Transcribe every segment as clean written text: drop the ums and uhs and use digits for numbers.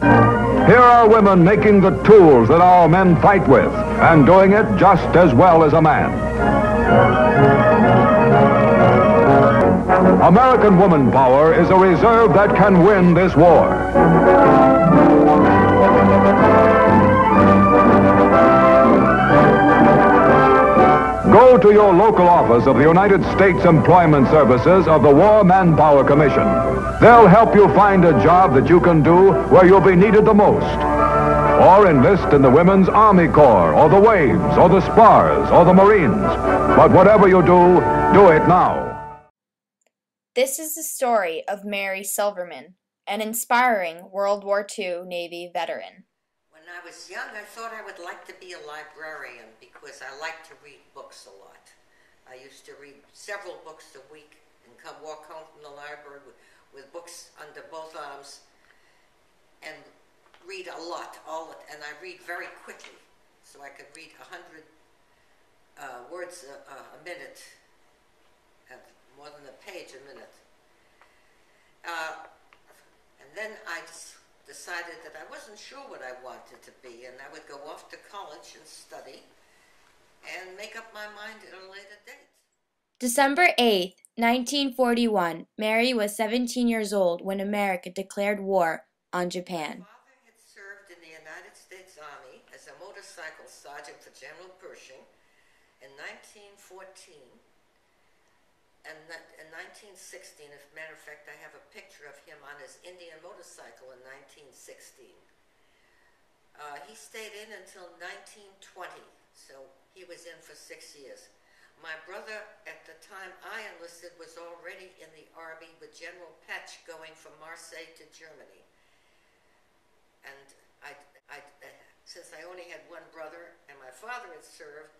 Here are women making the tools that our men fight with, and doing it just as well as a man. American woman power is a reserve that can win this war. Go to your local office of the United States Employment Services of the War Manpower Commission. They'll help you find a job that you can do where you'll be needed the most. Or enlist in the Women's Army Corps, or the Waves, or the Spars, or the Marines. But whatever you do it now. This is the story of Mary Silverman, an inspiring World War II Navy veteran. When I was young, I thought I would like to be a librarian because I like to read books a lot. I used to read several books a week and walk home from the library with books under both arms and read a lot, and I read very quickly, so I could read 100 words a minute, more than a page a minute. And then I decided that I wasn't sure what I wanted to be, and I would go off to college and study and make up my mind at a later date. December 8th, 1941, Mary was 17 years old when America declared war on Japan. My father had served in the United States Army as a motorcycle sergeant for General Pershing in 1914. And in 1916, as a matter of fact, I have a picture of him on his Indian motorcycle in 1916. He stayed in until 1920, so he was in for 6 years. My brother, at the time I enlisted, was already in the Army with General Patch going from Marseille to Germany. And since I only had one brother and my father had served,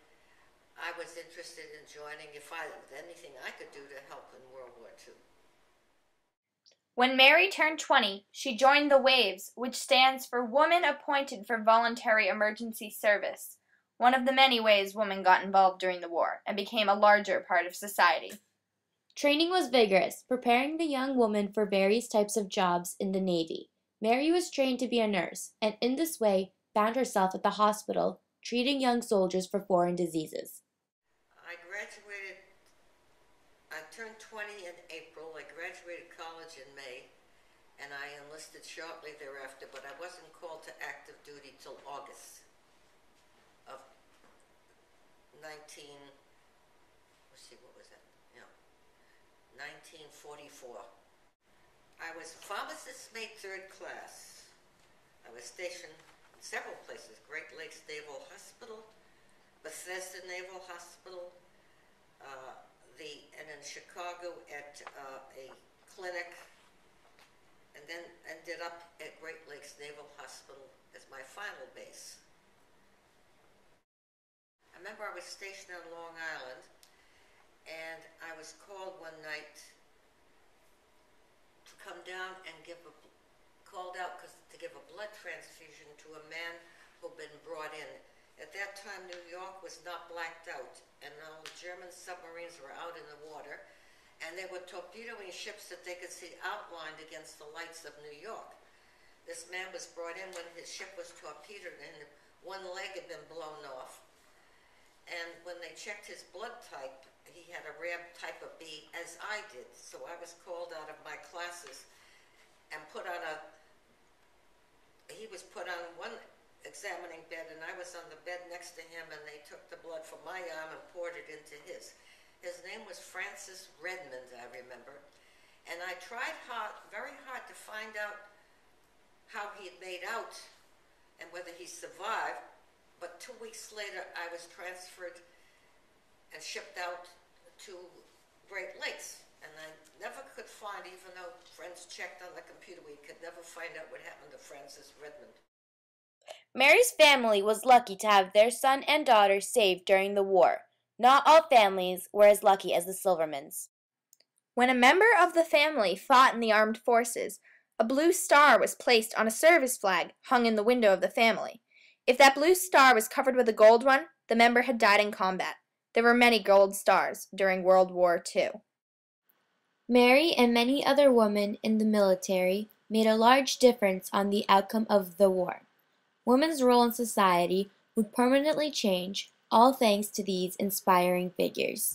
I was interested in joining if anything I could do to help in World War II. When Mary turned 20, she joined the WWII, which stands for Woman Appointed for Voluntary Emergency Service, one of the many ways women got involved during the war and became a larger part of society. Training was vigorous, preparing the young woman for various types of jobs in the Navy. Mary was trained to be a nurse, and in this way found herself at the hospital treating young soldiers for foreign diseases. I turned 20 in April. I graduated college in May, and I enlisted shortly thereafter, but I wasn't called to active duty till August of 1944. I was pharmacist mate 3rd class. I was stationed in several places: Great Lakes Naval Hospital, Bethesda Naval Hospital, and in Chicago at a clinic, and then ended up at Great Lakes Naval Hospital as my final base. I remember I was stationed on Long Island, and I was called one night to come down and to give a blood transfusion to a man who'd been brought in. At that time, New York was not blacked out, and all the German submarines were out in the water, and they were torpedoing ships that they could see outlined against the lights of New York. This man was brought in when his ship was torpedoed, and one leg had been blown off. And when they checked his blood type, he had a rare type of B, as I did. So I was called out of my classes and he was put on one examining bed, and I was on the bed next to him, and they took the blood from my arm and poured it into his. His name was Francis Redmond, I remember. And I tried very hard to find out how he had made out and whether he survived. But 2 weeks later, I was transferred and shipped out to Great Lakes. And I never could find, even though friends checked on the computer, we could never find out what happened to Francis Redmond. Mary's family was lucky to have their son and daughter saved during the war. Not all families were as lucky as the Silvermans. When a member of the family fought in the armed forces, a blue star was placed on a service flag hung in the window of the family. If that blue star was covered with a gold one, the member had died in combat. There were many gold stars during World War II. Mary and many other women in the military made a large difference on the outcome of the war. Women's role in society would permanently change, all thanks to these inspiring figures.